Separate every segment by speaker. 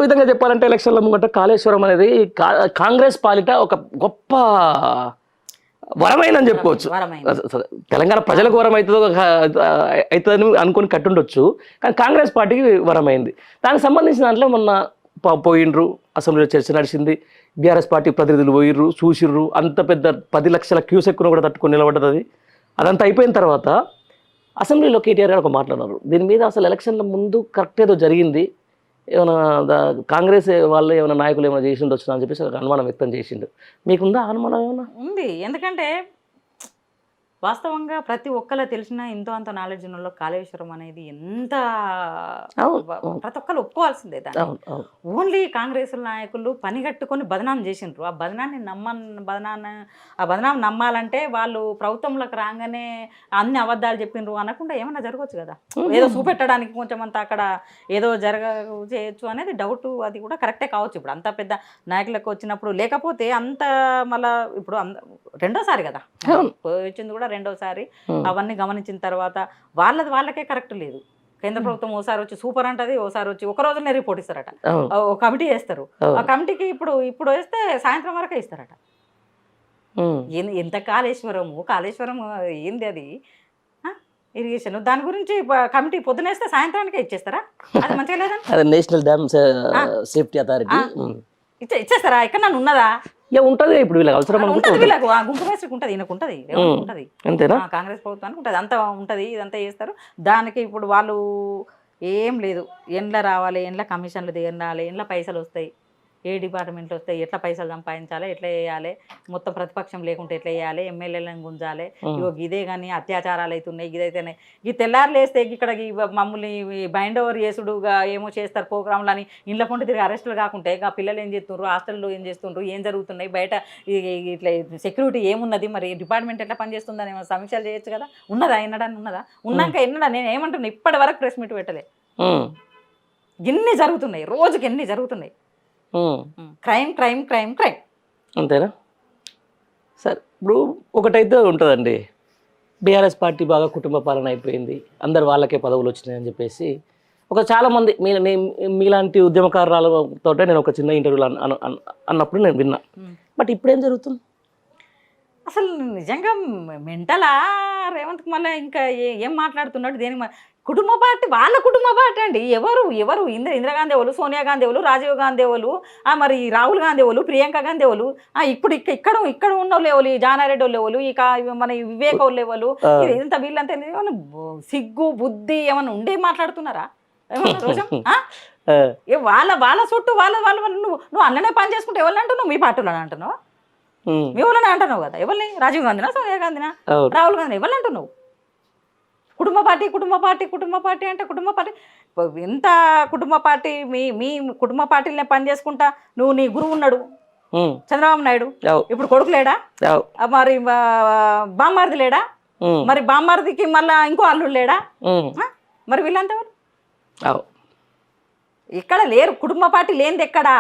Speaker 1: విధంగా చెప్పాలంటే ఎలక్షన్ల ముంగట కాళేశ్వరం అనేది కాంగ్రెస్ పాలిట ఒక గొప్ప వరమైందని చెప్పుకోవచ్చు. తెలంగాణ ప్రజలకు వరం అవుతుందని అనుకుని కట్టుండొచ్చు, కానీ కాంగ్రెస్ పార్టీకి వరమైంది. దానికి సంబంధించిన దాంట్లో మొన్న పోయిండ్రు, అసెంబ్లీలో చర్చ నడిచింది, బీఆర్ఎస్ పార్టీ ప్రతినిధులు పోయిర్రు, చూసిర్రు, అంత పెద్ద 10 లక్షల క్యూసెక్ను కూడా తట్టుకొని నిలబడ్డది. అదంతా అయిపోయిన తర్వాత అసెంబ్లీలో కేటీఆర్ గారు ఒక మాట్లాడారు, దీని మీద అసలు ఎలక్షన్ల ముందు కరెక్ట్ ఏదో జరిగింది, ఏమైనా కాంగ్రెస్ వాళ్ళు ఏమైనా నాయకులు ఏమైనా చేసిండు వచ్చినా అని చెప్పేసి అనుమానం వ్యక్తం చేసిండు. మీకుందా అనుమానం ఏమైనా?
Speaker 2: ఉంది. ఎందుకంటే వాస్తవంగా ప్రతి ఒక్కరు తెలిసిన ఎంతో అంత నాలెడ్జ్ ఉన్న కాళేశ్వరం అనేది ఎంత ప్రతి ఒక్కరు ఒప్పుకోవాల్సిందే. దాన్ని ఓన్లీ కాంగ్రెస్ నాయకులు పనిగట్టుకొని బదనాం చేసిండ్రు. ఆ బదనాన్ని నమ్మాలంటే వాళ్ళు ప్రభుత్వంలోకి రాగానే అన్ని అబద్ధాలు చెప్పిండ్రు అనకుండా ఏమైనా జరగవచ్చు కదా, ఏదో చూపెట్టడానికి కొంచెం అంత అక్కడ ఏదో చేయొచ్చు అనేది డౌట్. అది కూడా కరెక్టే కావచ్చు. ఇప్పుడు అంత పెద్ద నాయకులకు వచ్చినప్పుడు, లేకపోతే అంత మళ్ళా ఇప్పుడు రెండోసారి కదా వచ్చింది కూడా రెండోసారి. అవన్నీ గమనించిన తర్వాత వాళ్ళకే కరెక్ట్ లేదు. కేంద్ర ప్రభుత్వం ఓసారి వచ్చి సూపర్ అంటది, ఓసారి వచ్చి ఒక రోజునే రిపోర్ట్ ఇస్తారట, ఒక కమిటీ వేస్తారు. ఆ కమిటీకి ఇప్పుడు వేస్తే సాయంత్రం వరకే ఇస్తారట. ఎంత కాళేశ్వరం ఏంది అది ఇరిగేషన్, దాని గురించి కమిటీ పొద్దునేస్తే సాయంత్రానికే ఇచ్చేస్తారా? అది మంచిగా లేదా?
Speaker 1: నేషనల్ డ్యామ్ సేఫ్టీ అథారిటీ
Speaker 2: ఇచ్చేస్తారా? ఇక్కడ నన్ను ఉన్నదా?
Speaker 1: ఉంటది. ఇప్పుడు వీళ్ళకి అవసరం
Speaker 2: ఉంటుంది, వీళ్ళకు గుంపు మేస్త్రికి ఉంటుంది, ఈయనకు ఉంటుంది, ఉంటుంది,
Speaker 1: అంతేనా?
Speaker 2: కాంగ్రెస్ ప్రభుత్వానికి ఉంటుంది, అంతా ఉంటుంది, ఇదంతా చేస్తారు. దానికి ఇప్పుడు వాళ్ళు ఏం లేదు, ఎండ్ల రావాలి, ఎండ్ల కమిషన్లు తీరాలి, ఎండ్ల పైసలు వస్తాయి, ఏ డిపార్ట్మెంట్లు వస్తాయి, ఎట్లా పైసలు సంపాదించాలి, ఎట్లా చేయాలి, మొత్తం ప్రతిపక్షం లేకుంటే ఎట్లా చేయాలి, ఎమ్మెల్యేలను గుంజాలి, ఇదే కానీ అత్యాచారాలు అవుతున్నాయి, ఇదైతేనే ఈ తెల్లారులు వేస్తే ఇక్కడ మమ్మల్ని బైండ్ ఓవర్ చేసుడుగా ఏమో చేస్తారు ప్రోగ్రాంలు అని ఇండ్ల పొంటి తిరిగి అరెస్టులు కాకుంటే ఇక పిల్లలు ఏం చేస్తుండ్రు, హాస్టల్లో ఏం చేస్తుండ్రు, ఏం జరుగుతున్నాయి, బయట ఇట్లా సెక్యూరిటీ ఏమున్నది, మరి డిపార్ట్మెంట్ ఎట్లా పనిచేస్తుందని ఏమైనా సమీక్షలు చేయొచ్చు కదా. ఉన్నదా? ఎన్నడాన్ని ఉన్నదా? ఉన్నాక ఎన్నడా? నేను ఏమంటున్నా, ఇప్పటి వరకు ప్రెస్ మీట్ పెట్టలే. ఎన్ని జరుగుతున్నాయి, రోజుకి ఎన్ని జరుగుతున్నాయి. క్రైమ్ క్రైమ్ క్రైమ్ క్రైమ్,
Speaker 1: అంతేనా? సరే, ఇప్పుడు ఒకటైతే ఉంటుందండి, బీఆర్ఎస్ పార్టీ బాగా కుటుంబ పాలన అయిపోయింది, అందరు వాళ్ళకే పదవులు వచ్చినాయని చెప్పేసి చాలామంది మీలాంటి ఉద్యమకారులతో నేను ఒక చిన్న ఇంటర్వ్యూలో అన్నప్పుడు నేను విన్నా. బట్ ఇప్పుడేం జరుగుతుంది
Speaker 2: అసలు? నిజంగా మెంటలా రేవంత్ మళ్ళీ ఇంకా ఏం మాట్లాడుతున్నాడు? దేనికి కుటుంబ పార్టీ, వాళ్ళ కుటుంబ పార్టీ అండి. ఎవరు ఇందిరాగాంధీ వాళ్ళు, సోనియా గాంధీ వాళ్ళు, రాజీవ్ గాంధీ వాళ్ళు, మరి రాహుల్ గాంధీ వాళ్ళు, ప్రియాంక గాంధీ వాళ్ళు, ఇప్పుడు ఇక్కడ ఉన్న వాళ్ళు, జానారెడ్డి వాళ్ళు ఎవరు, ఇక మన వివేక్ వాళ్ళు ఎవరు, ఇంత వీళ్ళంతా సిగ్గు బుద్ధి ఏమన్నా ఉండే మాట్లాడుతున్నారా? ఏమన్నా రోజు వాళ్ళ చుట్టూ వాళ్ళ నువ్వు అన్ననే పని చేసుకుంటే ఎవరిని అంటున్నావు? మీ పార్టీలో అంటున్నావు, మీ వాళ్ళనే అంటున్నావు కదా. ఎవరిని? రాజీవ్ గాంధీనా, సోనియా గాంధీనా, రాహుల్ గాంధీ, ఎవరిని అంటున్నావు? కుటుంబ పార్టీ అంటే కుటుంబ పార్టీ ఎంత కుటుంబ పార్టీ? మీ కుటుంబ పార్టీలనే పని చేసుకుంటా నువ్వు, నీ గురువు ఉన్నాడు చంద్రబాబు నాయుడు, ఇప్పుడు కొడుకు లేడా, మరి బామ్మారిది లేడా, మరి బామ్మారిదికి మళ్ళా ఇంకో అల్లుడు లేడా, మరి వీళ్ళంతా ఇక్కడ లేరు. కుటుంబ పార్టీ లేనిది ఎక్కడా?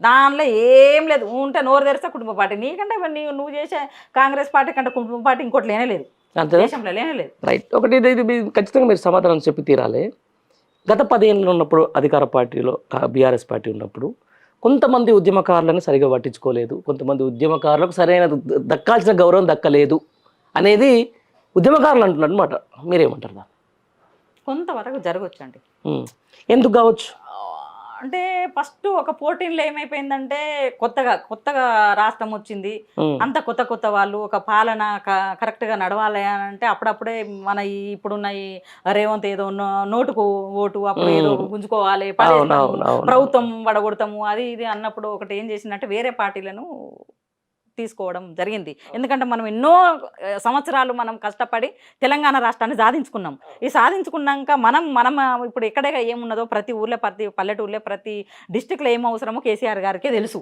Speaker 2: దానిలో ఏం లేదు. ఉంటే నోరు తెరిస్తే కుటుంబ పార్టీ. నీకంటే నువ్వు చేసే కాంగ్రెస్ పార్టీ కంటే కుటుంబ పార్టీ ఇంకోటి లేనే లేదు, దేశంలో లేనే లేదు.
Speaker 1: రైట్. ఒకటి ఇది ఖచ్చితంగా మీరు సమాధానం చెప్పి తీరాలి. గత 10 ఏళ్ళు ఉన్నప్పుడు అధికార పార్టీలో బీఆర్ఎస్ పార్టీ ఉన్నప్పుడు కొంతమంది ఉద్యమకారులను సరిగా పట్టించుకోలేదు, కొంతమంది ఉద్యమకారులకు సరైన దక్కాల్సిన గౌరవం దక్కలేదు అనేది ఉద్యమకారులు అంటున్నారు అనమాట. మీరేమంటారు దాన్ని?
Speaker 2: కొంతవరకు జరగవచ్చు అండి.
Speaker 1: ఎందుకు కావచ్చు
Speaker 2: అంటే ఫస్ట్ ఒక 14లో ఏమైపోయిందంటే కొత్తగా రాష్ట్రం వచ్చింది, అంత కొత్త వాళ్ళు, ఒక పాలన కరెక్ట్గా నడవాలి అని అంటే అప్పుడప్పుడే మన ఇప్పుడున్న ఈ రేవంత్ ఏదో నోటుకు ఓటు, అప్పుడు ఏదో గుంజుకోవాలి, ప్రభుత్వం వడగొడతాము, అది ఇది అన్నప్పుడు ఒకటి ఏం చేసిందంటే వేరే పార్టీలను తీసుకోవడం జరిగింది. ఎందుకంటే మనం ఎన్నో సంవత్సరాలు మనం కష్టపడి తెలంగాణ రాష్ట్రాన్ని సాధించుకున్నాం. ఈ సాధించుకున్నాక మనం ఇప్పుడు ఎక్కడ ఏమున్నదో ప్రతి ఊర్లో, ప్రతి పల్లెటూరులో, ప్రతి డిస్టిక్లో ఏం అవసరమో కేసీఆర్ గారికి తెలుసు.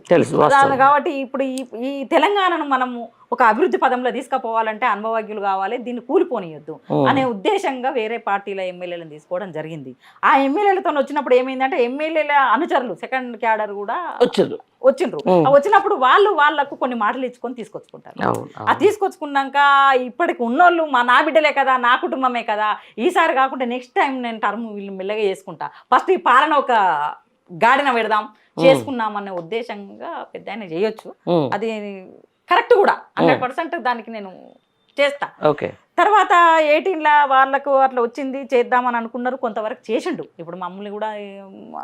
Speaker 2: కాబట్టి ఇప్పుడు ఈ తెలంగాణను మనము ఒక అభివృద్ధి పదంలో తీసుకుపోవాలంటే అనుభవజ్ఞులు కావాలి, దీన్ని కూలిపోనియొద్దు అనే ఉద్దేశంగా వేరే పార్టీల ఎమ్మెల్యేలను తీసుకోవడం జరిగింది. ఆ ఎమ్మెల్యేలతో వచ్చినప్పుడు ఏమైందంటే ఎమ్మెల్యేల అనుచరులు, సెకండ్ క్యాడర్ కూడా వచ్చిండ్రు. వచ్చినప్పుడు వాళ్ళకు కొన్ని మాటలు ఇచ్చుకొని తీసుకొచ్చుకుంటారు. ఆ తీసుకొచ్చుకున్నాక ఇప్పటికి ఉన్నోళ్ళు నా బిడ్డలే కదా, నా కుటుంబమే కదా, ఈసారి కాకుండా నెక్స్ట్ టైం నేను టర్మ్ వీళ్ళు మెల్లగా చేసుకుంటా, ఫస్ట్ ఈ పాలన ఒక గాడిన పెడదాం చేసుకున్నాం అనే ఉద్దేశంగా పెద్ద ఆయన చేయొచ్చు.
Speaker 1: ఉమ్,
Speaker 2: అది కరెక్ట్ కూడా 100% దానికి నేను చేస్తా.
Speaker 1: ఓకే.
Speaker 2: తర్వాత 18ల వాళ్ళకు అట్లా వచ్చింది చేద్దామని అనుకున్నారు, కొంతవరకు చేసిండు. ఇప్పుడు మమ్మల్ని కూడా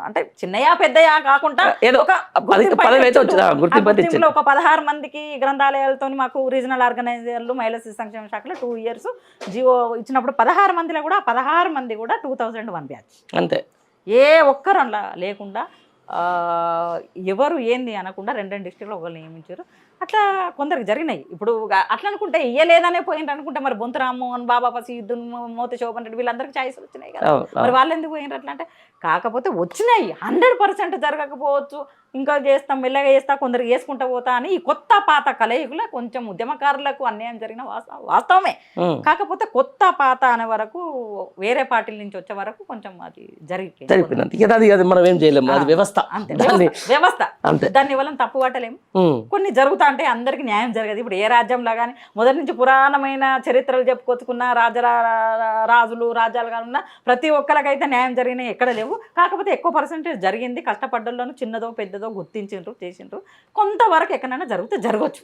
Speaker 2: అంటే చిన్నయా పెద్దయా కాకుండా
Speaker 1: ఏదో
Speaker 2: ఒక
Speaker 1: పదవి అయితే వచ్చింది, గుర్తింపు అయితే
Speaker 2: గుర్తింపులో ఒక 16 మందికి గ్రంథాలయాలతో మాకు రీజనల్ ఆర్గనైజర్లు మహిళా శిశు సంక్షేమ శాఖలో 2 years జియో ఇచ్చినప్పుడు 16 మందిలో కూడా 16 మంది కూడా 2001 బ్యాచ్.
Speaker 1: అంతే.
Speaker 2: ఏ ఒక్కరు అలా లేకుండా ఎవరు ఏంది అనకుండా 2 డిస్ట్రిక్ట్లో ఒకరు నియమించారు. అట్లా కొందరికి జరిగినాయి. ఇప్పుడు అట్లా అనుకుంటే ఇయ్యలేదనే పోయిండ్రు అనుకుంటే మరి బొంతు రామ్మోహన్, బాబా పసీద్దు, మోతి శోభన్ రెడ్డి వీళ్ళందరికీ ఛాయిస్లు వచ్చినాయి కదా. మరి వాళ్ళు ఎందుకు పోయినరు అట్లా అంటే, కాకపోతే వచ్చినాయి 100% జరగకపోవచ్చు, ఇంకా చేస్తాం మెల్లగా చేస్తా కొందరు వేసుకుంటా పోతా అని ఈ కొత్త పాత కలయికలో కొంచెం ఉద్యమకారులకు అన్యాయం జరిగిన వాస్తవమే. కాకపోతే కొత్త పాత అనే వరకు వేరే పార్టీల నుంచి వచ్చే వరకు కొంచెం అది
Speaker 1: జరిగిపోయింది. అది మనం ఏం చేయలేము, అది వ్యవస్థ.
Speaker 2: అంతే, వ్యవస్థ. దాన్ని వల్ల తప్పు పట్టలేము. కొన్ని జరుగుతా అంటే అందరికి న్యాయం జరగదు. ఇప్పుడు ఏ రాజ్యంలో కానీ మొదటి నుంచి పురాణమైన చరిత్రలు చెప్పుకొచ్చుకున్న రాజులు రాజ్యాలు కానీ ప్రతి ఒక్కరికైతే న్యాయం జరిగినాయి ఎక్కడ లేవు. కాకపోతే ఎక్కువ పర్సెంటేజ్ జరిగింది, కష్టపడ్డోళ్ళను చిన్నదో పెద్దదో గుర్తించిండ్రు, చేసిండ్రు. కొంతవరకు ఎక్కడైనా జరిగితే జరగవచ్చు.